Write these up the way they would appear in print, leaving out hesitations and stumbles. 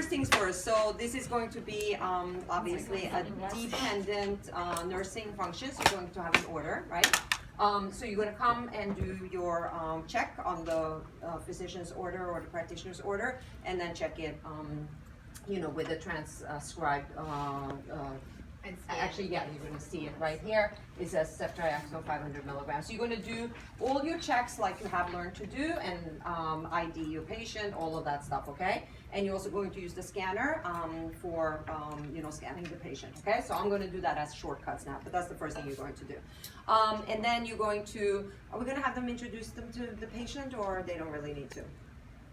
first things first. So this is going to be obviously a dependent nursing function. So you're going to have an order, right? So you're going to come and do your check on the physician's order or the practitioner's order, and then check it, you know, with the transcribed. Actually, yeah, you're going to see it right here. It says ceftriaxone 500 milligrams. So you're going to do all your checks like you have learned to do, and ID your patient, all of that stuff, okay? And you're also going to use the scanner for, you know, scanning the patient, okay? So I'm going to do that as shortcuts now, but that's the first thing you're going to do. And then you're going to, are we going to have them introduce them to the patient, or they don't really need to?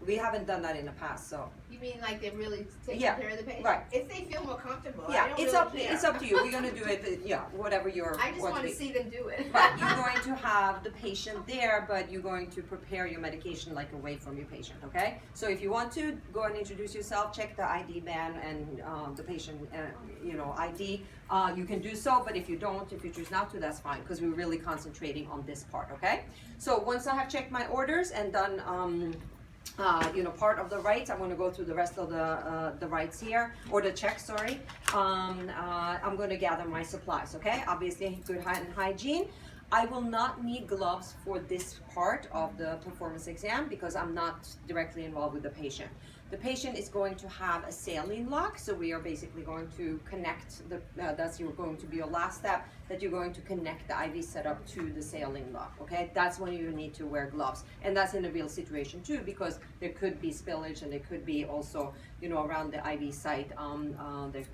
We haven't done that in the past, so. You mean like they're really taking care of the patient? Right. If they feel more comfortable, Yeah, I don't it's really up. care. It's up to you. We're gonna do it. Yeah, whatever your. I just want to see them do it. But you're going to have the patient there, but you're going to prepare your medication like away from your patient. Okay. So if you want to go and introduce yourself, check the ID band and the patient, you know, ID. You can do so, but if you don't, if you choose not to, that's fine, because we're really concentrating on this part. Okay. So once I have checked my orders and done. You know, part of the rights, I'm going to go through the rest of the rights here, or the checks, sorry. I'm going to gather my supplies, okay? Obviously, good hand hygiene. I will not need gloves for this part of the performance exam because I'm not directly involved with the patient. The patient is going to have a saline lock, so we are basically going to connect the, that's going to be your last step, that you're going to connect the IV setup to the saline lock, okay? That's when you need to wear gloves. And that's in a real situation too, because there could be spillage and there could be also, you know, around the IV site, the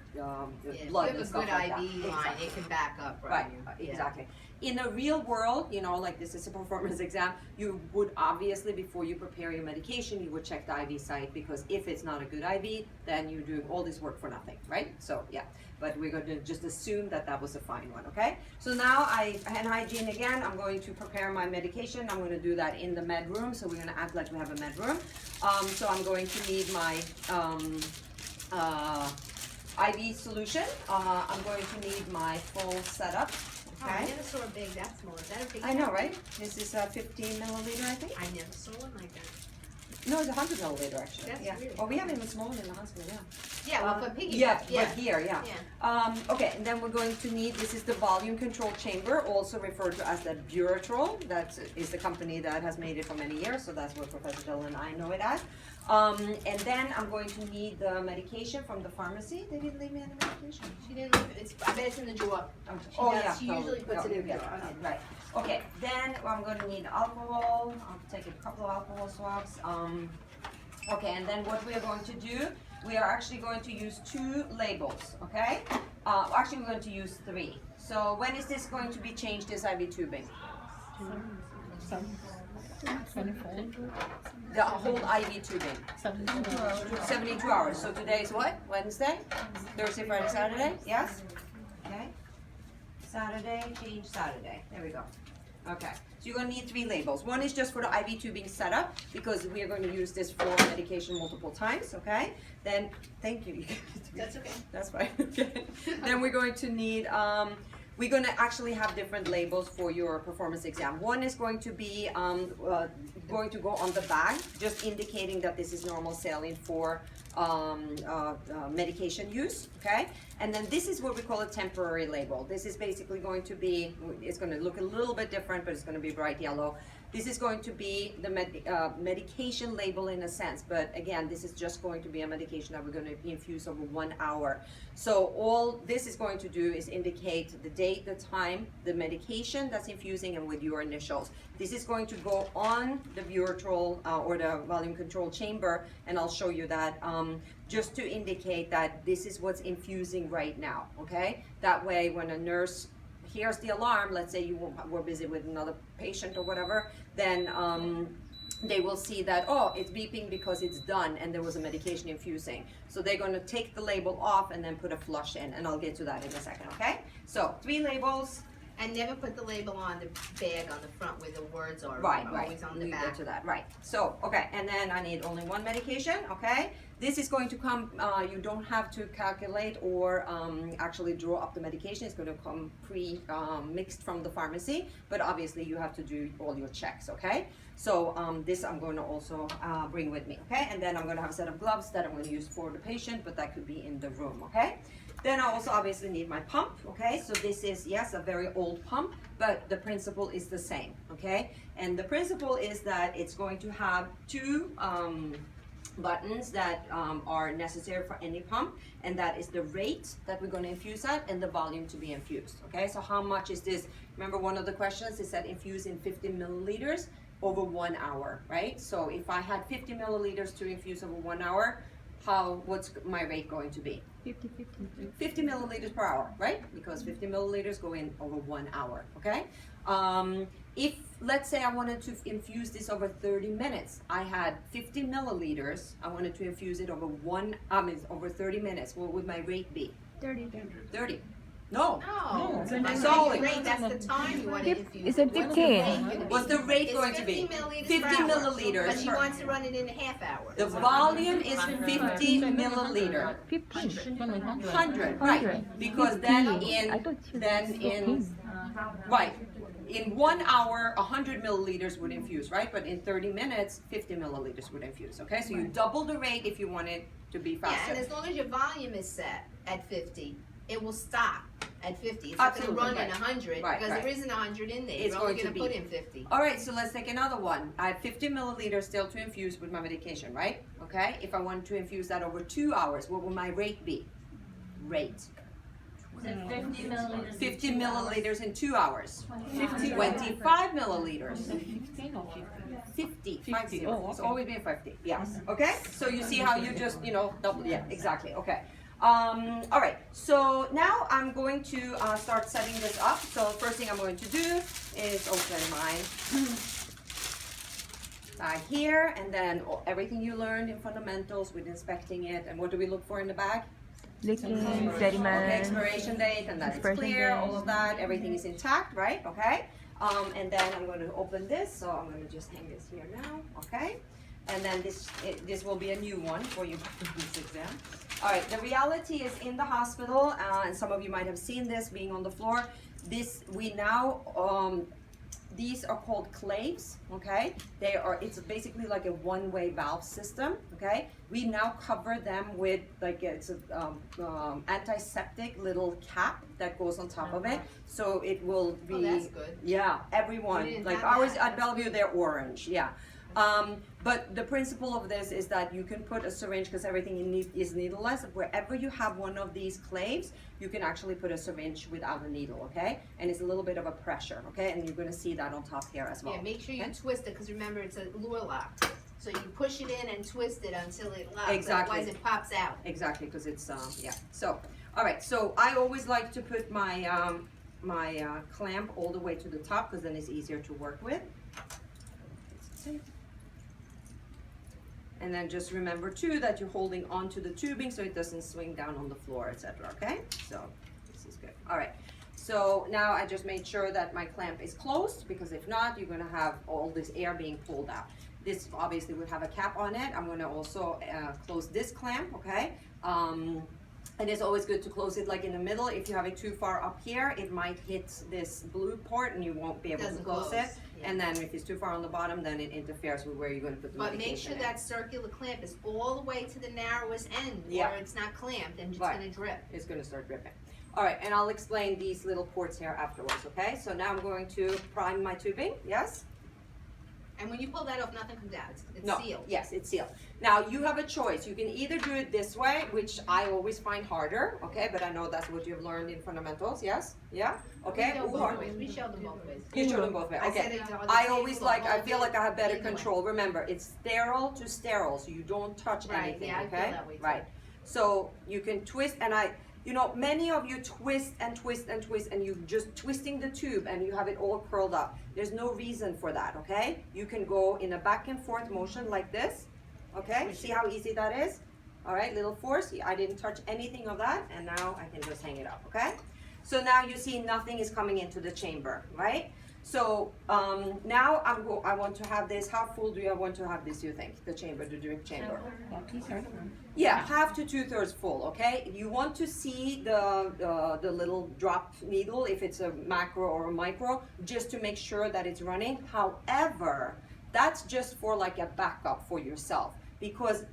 blood and stuff like that. If you have a good IV line, it can back up, right? Exactly. In a real world, you know, like this is a performance exam, you would obviously, before you prepare your medication, you would check the IV site, because if it's not a good IV, then you're doing all this work for nothing, right? So yeah, but we're going to just assume that that was a fine one, okay? So now hand hygiene again, I'm going to prepare my medication. I'm going to do that in the med room, so we're going to act like we have a med room. So I'm going to need my IV solution. I'm going to need my full setup. Okay. Oh, I never saw a big that small. Is that a big? I know, right? This is a 15 milliliter, I think. I never saw one like that. No, it's 100 milliliter actually. That's yeah. really Oh, we have even smaller in the hospital, yeah. Yeah, well, for piggy. Yeah, but here, yeah. Okay, and then we're going to need, this is the volume control chamber, also referred to as the Buretrol. That is the company that has made it for many years, so that's what Professor Dill and I know it as. And then I'm going to need the medication from the pharmacy. They didn't leave me any medication. She didn't leave it. I bet it's in the drawer. Yeah. She usually puts it in the drawer. Right. Okay, then I'm going to need alcohol. I'll take a couple of alcohol swabs. Okay, and then what we are going to do, we are actually going to use 2 labels, okay? Actually, we're going to use 3. So when is this going to be changed, this IV tubing? 24. The whole IV tubing? 72 hours. So today is what? Wednesday? Thursday, Friday, Saturday? Yes? Okay. Saturday, change Saturday. There we go. Okay. So you're going to need 3 labels. One is just for the IV tubing setup, because we are going to use this for medication multiple times, okay? Then, thank you. That's okay. That's fine. Okay. Then we're going to need, we're going to actually have different labels for your performance exam. One is going to be going to go on the bag, just indicating that this is normal saline for medication use, okay? And then this is what we call a temporary label. This is basically going to be, it's going to look a little bit different, but it's going to be bright yellow. This is going to be the medication label in a sense, but again, this is just going to be a medication that we're going to infuse over 1 hour. So all this is going to do is indicate the date, the time, the medication that's infusing, and with your initials. This is going to go on the Buretrol or the volume control chamber, and I'll show you that just to indicate that this is what's infusing right now, okay? That way, when a nurse hears the alarm, let's say you were busy with another patient or whatever, then they will see that, oh, it's beeping because it's done and there was a medication infusing. So they're going to take the label off and then put a flush in, and I'll get to that in a second, okay? So 3 labels. And never put the label on the bag on the front where the words are. Right. Always on the We back. get to that, right. So, okay, and then I need only 1 medication, okay? This is going to come, you don't have to calculate or actually draw up the medication. It's going to come mixed from the pharmacy, but obviously you have to do all your checks, okay? So this I'm going to also bring with me, okay? And then I'm going to have a set of gloves that I'm going to use for the patient, but that could be in the room, okay? Then I also obviously need my pump, okay? So this is, yes, a very old pump, but the principle is the same, okay? And the principle is that it's going to have two buttons that are necessary for any pump, and that is the rate that we're going to infuse at and the volume to be infused, okay? So how much is this? Remember, one of the questions is that infuse in 50 milliliters over 1 hour, right? So if I had 50 milliliters to infuse over 1 hour, what's my rate going to be? 50 milliliters per hour, right? Because 50 milliliters go in over 1 hour, okay? If, let's say I wanted to infuse this over 30 minutes, I had 50 milliliters, I wanted to infuse it over over 30 minutes, what would my rate be? 30. 30. No. No. That's all all. That's the time you want to infuse. Is it 15? What's the rate It's going to 50 be? milliliters 50 per hour. milliliters But she per- wants to run it in a half hour. The volume is 50 milliliter. 15. 100, right? Because then right, in 1 hour, 100 milliliters would infuse, right? But in 30 minutes, 50 milliliters would infuse, okay? So you double the rate if you want it to be Yeah, faster. and as long as your volume is set at 50, it will stop at 50. It's not going to Absolutely, run right. in 100 Right, because right. there isn't 100 in there. It's You're only going to going to be- put in 50. All right, so let's take another one. I have 50 milliliters still to infuse with my medication, right? Okay, if I wanted to infuse that over 2 hours, what will my rate be? Rate. 50 milliliters. 50 milliliters in 2 hours. 25 milliliters. 50. 50. It's always been 50. Yes. Okay. So you see how you just, double. Yeah, exactly. Okay. All right. So now I'm going to start setting this up. So first thing I'm going to do is open my bag here, and then everything you learned in fundamentals with inspecting it. And what do we look for in the bag? Licking, Okay, sediment. expiration date, and that it's Expiration clear, date. all of that, everything is intact, right? Okay. And then I'm going to open this, so I'm going to just hang this here now, okay? And then this will be a new one for you for this exam. All right, the reality is in the hospital, and some of you might have seen this being on the floor. These are called claves, okay? It's basically like a one-way valve system, okay? We now cover them with it's an antiseptic little cap that goes on top of it, so it will be. Oh, that's good. Yeah, everyone, We didn't like have ours that. at Bellevue, they're orange, yeah. But the principle of this is that you can put a syringe, because everything is needleless. Wherever you have one of these claves, you can actually put a syringe without a needle, okay? And it's a little bit of a pressure, okay? And you're going to see that on top here as well. Yeah, make sure you okay? twist it because remember it's a lure lock. So you push it in and twist it until it locks. Exactly. Otherwise it pops out. Exactly, because it's yeah. So, all right. So I always like to put my clamp all the way to the top, because then it's easier to work with. And then just remember too that you're holding onto the tubing so it doesn't swing down on the floor, etc. Okay? So this is good. All right. So now I just made sure that my clamp is closed, because if not, you're going to have all this air being pulled out. This obviously would have a cap on it. I'm going to also close this clamp, okay? And it's always good to close it like in the middle. If you have it too far up here, it might hit this blue port and you won't be able to Doesn't close close, it. yeah. And then if it's too far on the bottom, then it interferes with where you're going to put the But make medication sure in. that circular clamp is all the way to the narrowest end, Yeah. or it's not clamped and it's Right. going to drip. It's going to start dripping. All right, and I'll explain these little ports here afterwards, okay? So now I'm going to prime my tubing, yes? And when you pull that off, nothing comes out. It's No, sealed. yes, it's sealed. Now you have a choice. You can either do it this way, which I always find harder, okay? But I know that's what you've learned in fundamentals, yes? Yeah? Okay? We show Or- both ways. We show them both ways. You show them both ways, I said okay. it on the I table, always like, I hold feel it, like I have better either way. control. Remember, it's sterile to sterile, so you don't touch Right, anything, yeah, I feel okay? that way too. Right. So you can twist, and many of you twist and twist and twist, and you just twisting the tube and you have it all curled up. There's no reason for that, okay? You can go in a back and forth motion like this, okay? See how easy that is? All right, little force. I didn't touch anything of that, and now I can just hang it up, okay? So now you see nothing is coming into the chamber, right? So now I want to have this. How full do you want to have this? You think the chamber, the drip chamber? Yeah, half to 2/3 full. Okay. You want to see the little drop needle if it's a macro or a micro, just to make sure that it's running. However, that's just for like a backup for yourself, because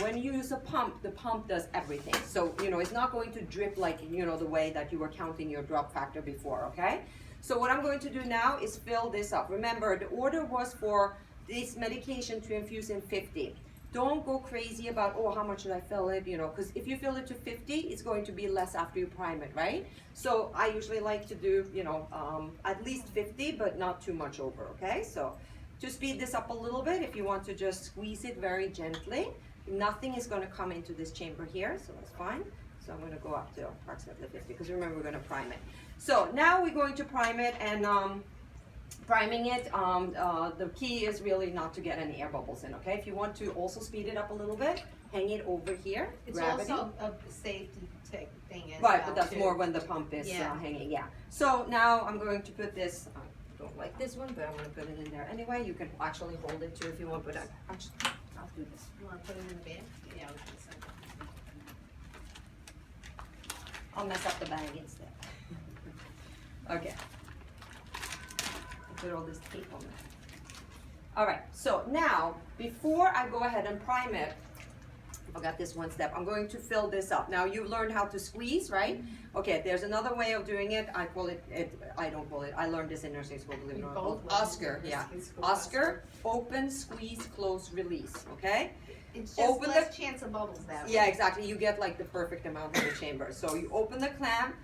when you use a pump, the pump does everything. So, it's not going to drip like, the way that you were counting your drop factor before, okay? So what I'm going to do now is fill this up. Remember, the order was for this medication to infuse in 50. Don't go crazy about, how much should I fill it, because if you fill it to 50, it's going to be less after you prime it, right? So I usually like to do, at least 50, but not too much over, okay? So to speed this up a little bit, if you want to just squeeze it very gently, nothing is going to come into this chamber here, so that's fine. So I'm going to go up to approximately 50, because remember, we're going to prime it. So now we're going to prime it, and priming it, the key is really not to get any air bubbles in, okay? If you want to also speed it up a little bit, hang it over here, It's gravity. also a safety thing as Right, well, but that's too. more when the pump is hanging, yeah. So now I'm going to put this, I don't like this one, but I'm going to put it in there anyway. You can actually hold it too if you want, but I'll do this. You wanna put it in the bag? Yeah, I was gonna say. I'll mess up the bag instead. Okay. Put all this tape on there. All right, so now, before I go ahead and prime it, I got this one step. I'm going to fill this up. Now, you've learned how to squeeze, right? Okay, there's another way of doing it. I don't call it, I learned this in nursing school, believe it or not. Oscar, yeah. Oscar, open, squeeze, close, release, okay? It's just Open less chance of bubbles that way. Yeah, exactly. You get like the perfect amount in the chamber. So you open the clamp,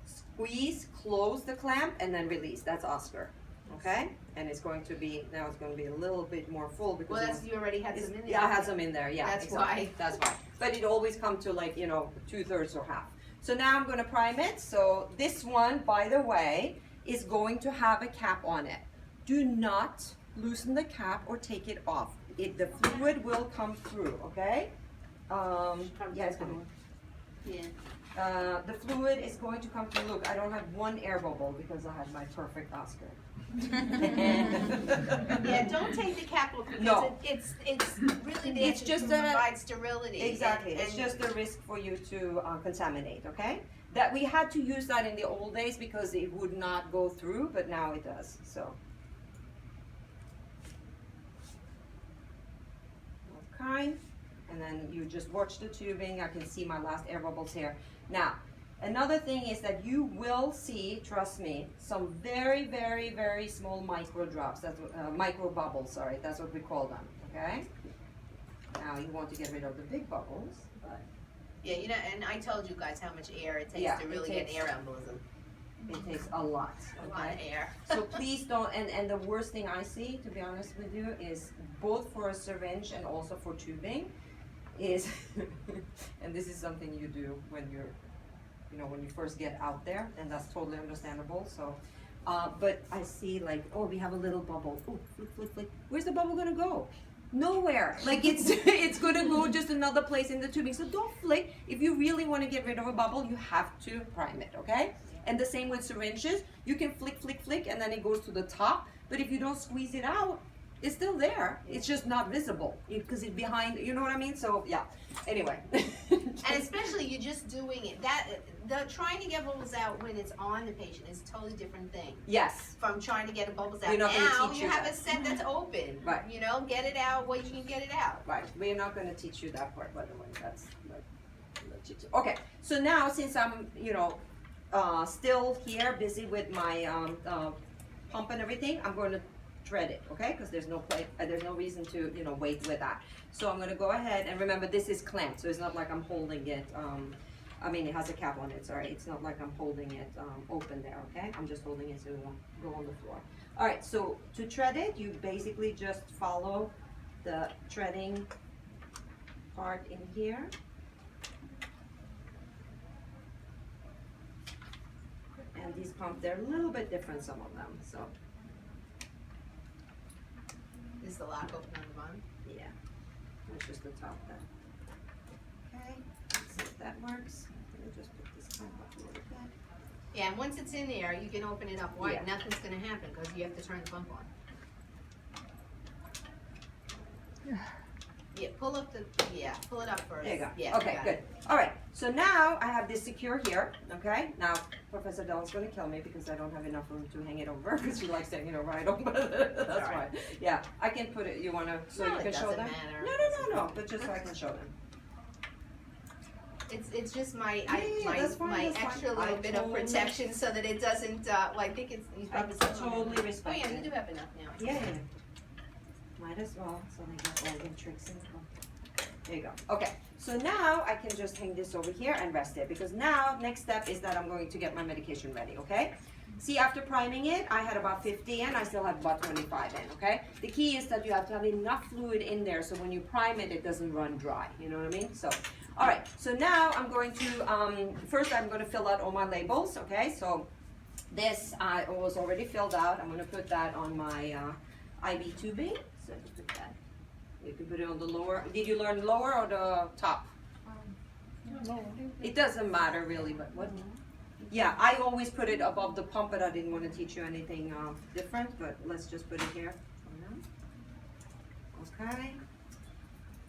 squeeze, close the clamp, and then release. That's Oscar. Okay? And it's going to be, now it's going to be a little bit more full because Well, you already had some in there. yeah, I had some in there. Yeah, That's exactly. why. That's why. But it always comes to like, 2/3 or half. So now I'm going to prime it. So this one, by the way, is going to have a cap on it. Do not loosen the cap or take it off. The fluid will come through, okay? Yeah, it's coming. Yeah. The fluid is going to come through. Look, I don't have one air bubble because I had my perfect Oscar. Yeah, don't take the cap off because No. it's really there It's to just provide sterility. Exactly. And It's just a risk for you to contaminate, okay? That we had to use that in the old days because it would not go through, but now it does, so. Okay, and then you just watch the tubing. I can see my last air bubbles here. Now, another thing is that you will see, trust me, some very, very, very small micro drops. That's micro bubbles. Sorry, that's what we call them. Okay. Now you want to get rid of the big bubbles, but yeah, and I told you guys how much air it takes Yeah, to it really get takes- air embolism. it takes a lot. A lot of air. So please don't, and the worst thing I see, to be honest with you, is both for a syringe and also for tubing, is, and this is something you do when you're, when you first get out there, and that's totally understandable, so, but I see like, oh, we have a little bubble, oh, flick, flick, flick, where's the bubble gonna go? Nowhere, like it's gonna go just another place in the tubing, so don't flick. If you really wanna get rid of a bubble, you have to prime it, okay? And the same with syringes. You can flick, flick, flick, and then it goes to the top. But if you don't squeeze it out, it's still there. It's just not visible because it's behind, you know what I mean? So, yeah. Anyway. And especially you're just doing it. Trying to get bubbles out when it's on the patient is a totally different thing Yes. from trying to get the bubbles out. We're not gonna Now teach you you have that. a set that's open. Right. Get it out where you can get it out. Right. We're not going to teach you that part, by the way. That's okay. So now, since I'm, still here, busy with my pump and everything, I'm going to thread it, okay? Because there's no reason to, wait with that. So I'm going to go ahead, and remember, this is clamped, so it's not like I'm holding it. It has a cap on it. Sorry, it's not like I'm holding it open there, okay? I'm just holding it so it won't go on the floor. All right. So to thread it, you basically just follow the threading part in here. And these pumps, they're a little bit different, some of them, so, Is the lock open on the bottom? yeah. That's just the top then. Okay, let's see if that works. Let me just put this clamp up a little bit. Yeah, and once it's in there, you can open it up wide, Yeah. nothing's gonna happen, cause you have to turn the pump on. Yeah, pull up pull it up first. There you go. Yeah, Okay, got good. it. All right, so now I have this secure here, okay? Now, Professor Dell's gonna kill me because I don't have enough room to hang it over, because she likes to hang it over, I don't, that's All right. fine. Yeah, I can put it, you wanna, so No, you it can show doesn't them? matter. No, but just so I can show them. It's just my, Yeah, that's fine, my that's fine. extra I little bit of totally- protection so that it doesn't, well, I think it's, you I probably said something. totally Oh respect yeah, you it. do have enough now. Yeah. Might as well, so they get all the tricks in. There you go. Okay, so now I can just hang this over here and rest it, because now, next step is that I'm going to get my medication ready, okay? See, after priming it, I had about 50 in, I still have about 25 in, okay? The key is that you have to have enough fluid in there, so when you prime it, it doesn't run dry, you know what I mean? So, all right, so now I'm going to, first I'm gonna fill out all my labels, okay? So, this was already filled out. I'm gonna put that on my IV tubing, so just put that. You can put it on the lower. Did you learn lower or the top? It doesn't matter really, but what? Yeah, I always put it above the pump, but I didn't want to teach you anything different, but let's just put it here. Okay.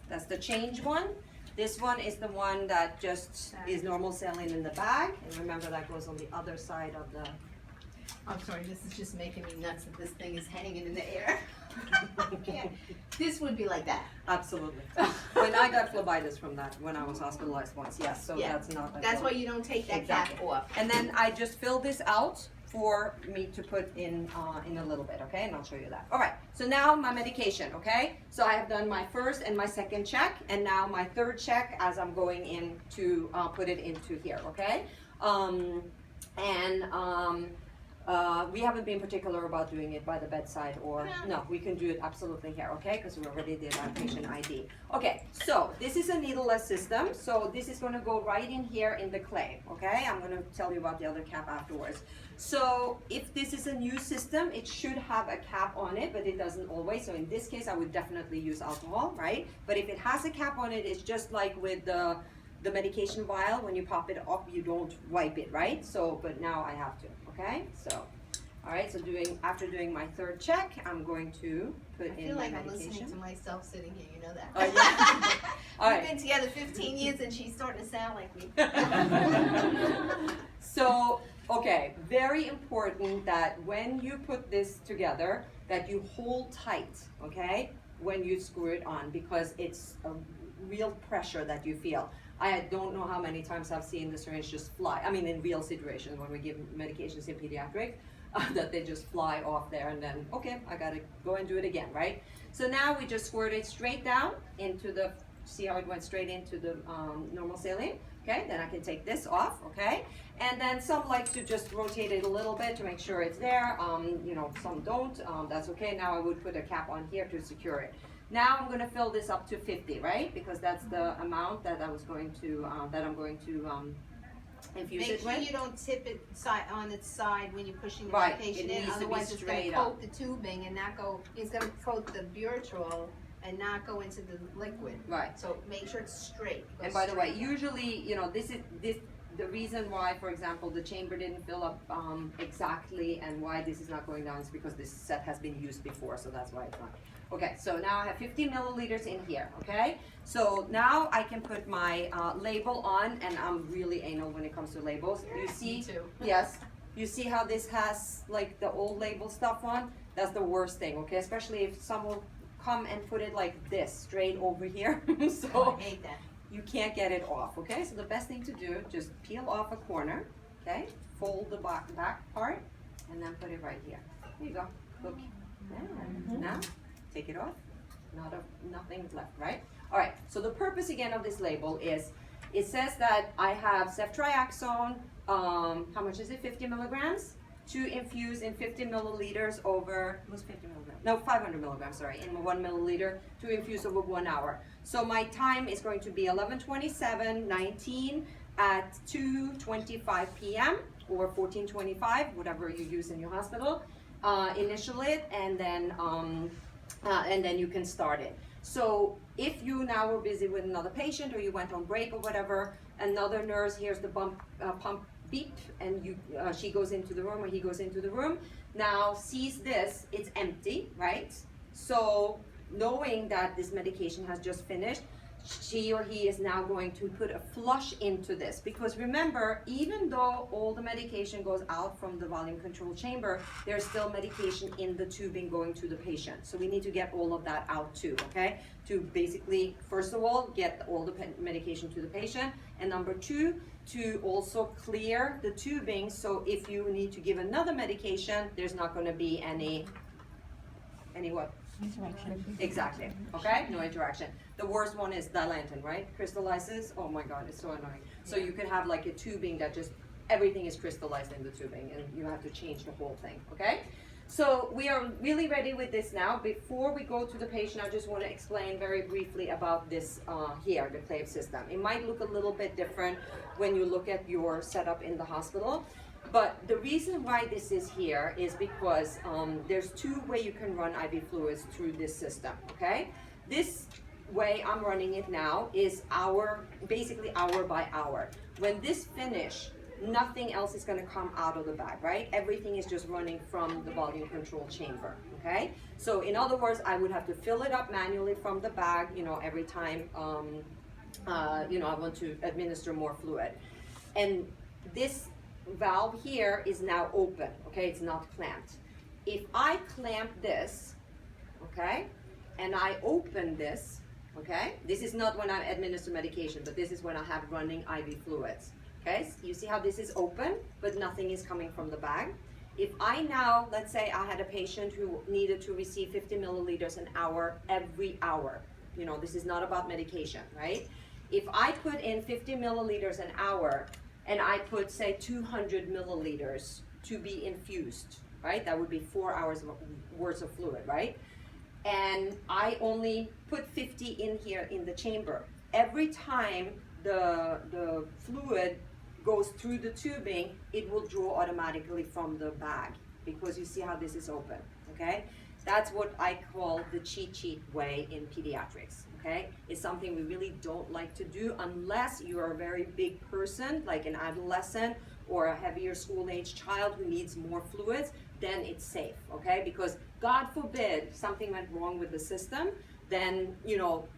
That's the change one. This one is the one that just is normal saline in the bag. And remember that goes on the other side of the. I'm sorry, this is just making me nuts that this thing is hanging in the air. Yeah. This would be like that. Absolutely. When I got phlebitis from that, when I was hospitalized once, yes, so Yeah. that's not. That's why you don't take that cap Exactly. off. And then I just fill this out for me to put in a little bit, okay? And I'll show you that. All right, so now my medication, okay? So I have done my first and my second check, and now my third check as I'm going in to put it into here, okay? We haven't been particular about doing it by the bedside or, no, we can do it absolutely here, okay? Because we already did our patient ID. Okay, so this is a needleless system. So this is gonna go right in here in the clay, okay? I'm gonna tell you about the other cap afterwards. So if this is a new system, it should have a cap on it, but it doesn't always. So in this case, I would definitely use alcohol, right? But if it has a cap on it, it's just like with the medication vial, when you pop it up, you don't wipe it, right? So, but now I have to, okay? So, all right, so after doing my third check, I'm going to put I in feel my like I'm listening to medication. myself sitting here, you know that? Oh, yeah. All We've right. been together 15 years and she's starting to sound like me. So, okay, very important that when you put this together, that you hold tight, okay, when you screw it on, because it's a real pressure that you feel. I don't know how many times I've seen the syringe just fly. I mean, in real situations when we give medications in pediatric, that they just fly off there, and then, okay, I gotta go and do it again, right? So now we just squirt it straight down into the, see how it went straight into the normal saline? Okay, then I can take this off, okay? And then some like to just rotate it a little bit to make sure it's there. You know, some don't, that's okay. Now I would put a cap on here to secure it. Now I'm gonna fill this up to 50, right? Because that's the amount that I was going to, that I'm going to infuse Make it sure with. you don't tip it on its side when you're pushing the Right, medication it in, needs to be otherwise it's gonna straight coat up. the tubing and not go, it's gonna coat the butyral and not go into the liquid. Right. So make sure it's straight. Go And by the way, straight. usually, you know, the reason why, for example, the chamber didn't fill up exactly and why this is not going down is because this set has been used before, so that's why it's not. Okay, so now I have 50 milliliters in here, okay? So now I can put my label on, and I'm really anal when it comes to labels. You see? Me too. Yes. You see how this has like the old label stuff on? That's the worst thing, okay? Especially if someone come and put it like this, straight over here. Oh, So I hate that. you can't get it off, okay? So the best thing to do, just peel off a corner, okay? Fold the back part, and then put it right here. There you go. Look. And now, take it off. Nothing left, right? All right, so the purpose again of this label is, it says that I have ceftriaxone, how much is it, 50 milligrams? To infuse in 50 milliliters over, what's 50 milligrams? No, 500 milligrams, sorry, in 1 milliliter to infuse over 1 hour. So my time is going to be 11:27:19 at 2:25 p.m. or 14:25, whatever you use in your hospital. Initial it, and then you can start it. So if you now were busy with another patient or you went on break or whatever, another nurse, here's the pump beep, and she goes into the room or he goes into the room. Now sees this, it's empty, right? So knowing that this medication has just finished, she or he is now going to put a flush into this, because remember, even though all the medication goes out from the volume control chamber, there's still medication in the tubing going to the patient. So we need to get all of that out too, okay? To basically, first of all, get all the medication to the patient, and number two, to also clear the tubing, so if you need to give another medication, there's not going to be any what? Exactly. Okay? No interaction. The worst one is Dilantin, right? Crystallizes. Oh my God, it's so annoying. So you could have like a tubing that just everything is crystallized in the tubing, and you have to change the whole thing. Okay? So we are really ready with this now. Before we go to the patient, I just want to explain very briefly about this here, the clave system. It might look a little bit different when you look at your setup in the hospital. But the reason why this is here is because there's two ways you can run IV fluids through this system, okay? This way I'm running it now is basically hour by hour. When this finish, nothing else is going to come out of the bag, right? Everything is just running from the volume control chamber, okay? So in other words, I would have to fill it up manually from the bag, every time, I want to administer more fluid. And this valve here is now open, okay? It's not clamped. If I clamp this, okay, and I open this, okay, this is not when I administer medication, but this is when I have running IV fluids, okay? So you see how this is open, but nothing is coming from the bag. If I now, let's say I had a patient who needed to receive 50 milliliters an hour every hour, this is not about medication, right? If I put in 50 milliliters an hour, and I put, say, 200 milliliters to be infused, right? That would be 4 hours worth of fluid, right? And I only put 50 in here in the chamber. Every time the fluid goes through the tubing, it will draw automatically from the bag, because you see how this is open, okay? That's what I call the cheat sheet way in pediatrics, okay? It's something we really don't like to do unless you're a very big person, like an adolescent or a heavier school-age child who needs more fluids, then it's safe, okay? Because God forbid something went wrong with the system, then,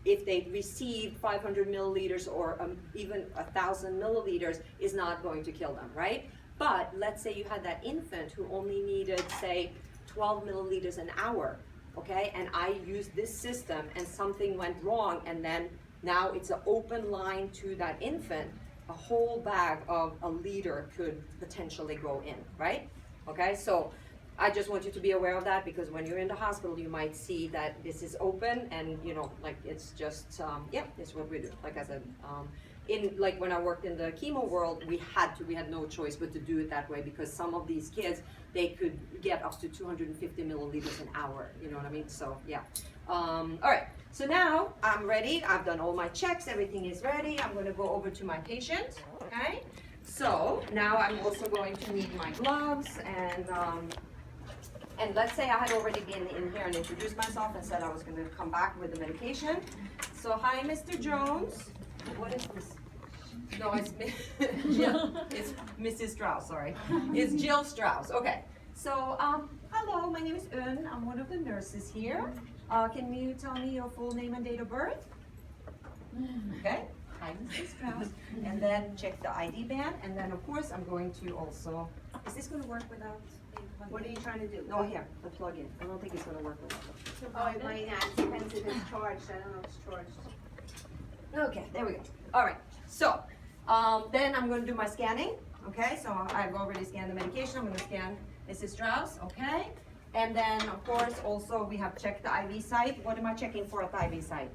if they received 500 milliliters or even 1,000 milliliters, is not going to kill them, right? But let's say you had that infant who only needed, say, 12 milliliters an hour, okay? And I used this system and something went wrong, and then now it's an open line to that infant, a whole bag of a liter could potentially go in, right? Okay, so I just want you to be aware of that, because when you're in the hospital, you might see that this is open, and it's just, it's what we do. Like I said, when I worked in the chemo world, we had no choice but to do it that way, because some of these kids, they could get up to 250 milliliters an hour, you know what I mean? So yeah. All right, so now I'm ready. I've done all my checks, everything is ready. I'm gonna go over to my patient, okay? So now I'm also going to need my gloves, and let's say I had already been in here and introduced myself and said I was gonna come back with the medication. So hi, Mr. Jones. What is this? No, it's Jill. It's Mrs. Strauss, sorry. It's Jill Strauss. Okay. So, hello, my name is Un. I'm one of the nurses here. Can you tell me your full name and date of birth? Okay. Hi, Mrs. Strauss. And then check the ID band. And then, of course, I'm going to also, is this going to work without a plug-in? What are you trying to do? No, here, the plug-in. I don't think it's going to work without it. Oh, it might not. It depends if it's charged. I don't know if it's charged. Okay, there we go. All right, so then I'm going to do my scanning. Okay, so I've already scanned the medication. I'm going to scan Mrs. Strauss. Okay, and then of course also we have checked the IV site. What am I checking for at the IV site?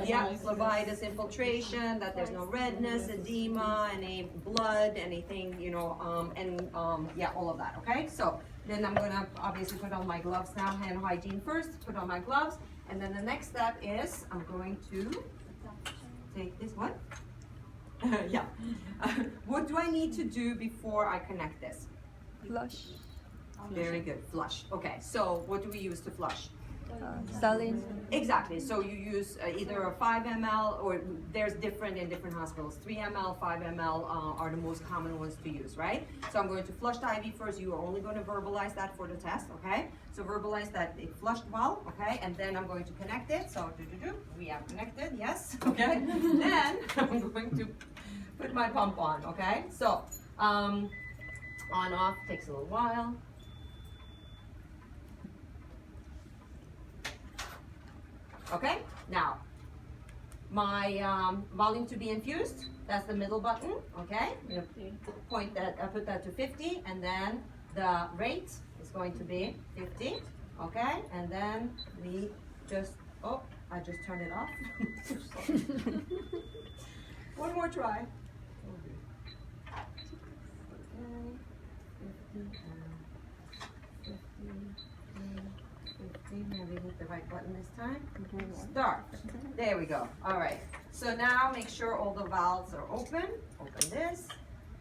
Yeah, phlebitis infiltration, that there's no redness, edema, any blood, anything, yeah, all of that. Okay, so then I'm going to obviously put on my gloves now. Hand hygiene first. Put on my gloves. And then the next step is I'm going to take this one. Yeah. What do I need to do before I connect this? Flush. Very good. Flush. Okay. So what do we use to flush? saline. Exactly. So you use either a 5 ml or there's different in different hospitals. 3 ml, 5 ml are the most common ones to use, right? So I'm going to flush the IV first. You are only going to verbalize that for the test, okay? So verbalize that it flushed well, okay? And then I'm going to connect it. So we have connected, yes, okay? Then I'm going to put my pump on, okay? So on off takes a little while. Okay, now my volume to be infused, that's the middle button, okay? I'm gonna point that, put that to 50, and then the rate is going to be 50, okay? And then we just, oh, I just turned it off. One more try. Maybe hit the right button this time. Start. There we go. All right. So now make sure all the valves are open. Open this.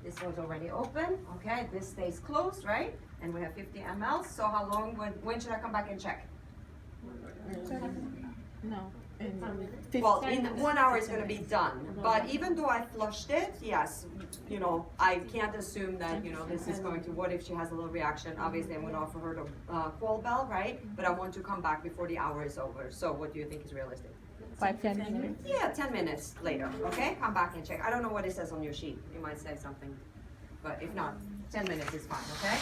This one's already open. Okay. This stays closed, right? And we have 50 ml. So how long? When should I come back and check? No. Well, in 1 hour is going to be done. But even though I flushed it, yes, you know, I can't assume that, you know, this is going to, what if she has a little reaction? Obviously, I'm going to offer her the call bell, right? But I want to come back before the hour is over. So what do you think is realistic? 5-10 minutes. Yeah, 10 minutes later, okay? Come back and check. I don't know what it says on your sheet. It might say something. But if not, 10 minutes is fine, okay?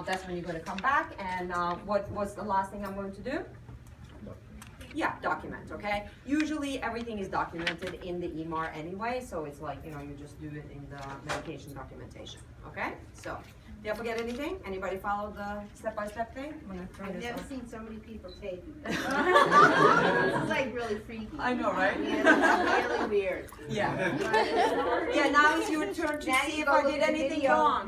That's when you're going to come back. And what's the last thing I'm going to do? Yeah, document, okay? Usually everything is documented in the EMR anyway, so it's like, you know, you just do it in the medication documentation, okay? So, did I forget anything? Anybody follow the step-by-step thing? I'm gonna turn I've this never off. seen so many people taking this. This is like really freaky. I know, right? Yeah, it's really weird. Yeah. Yeah, now it's your turn to Now see you if go I look did at the anything video. wrong.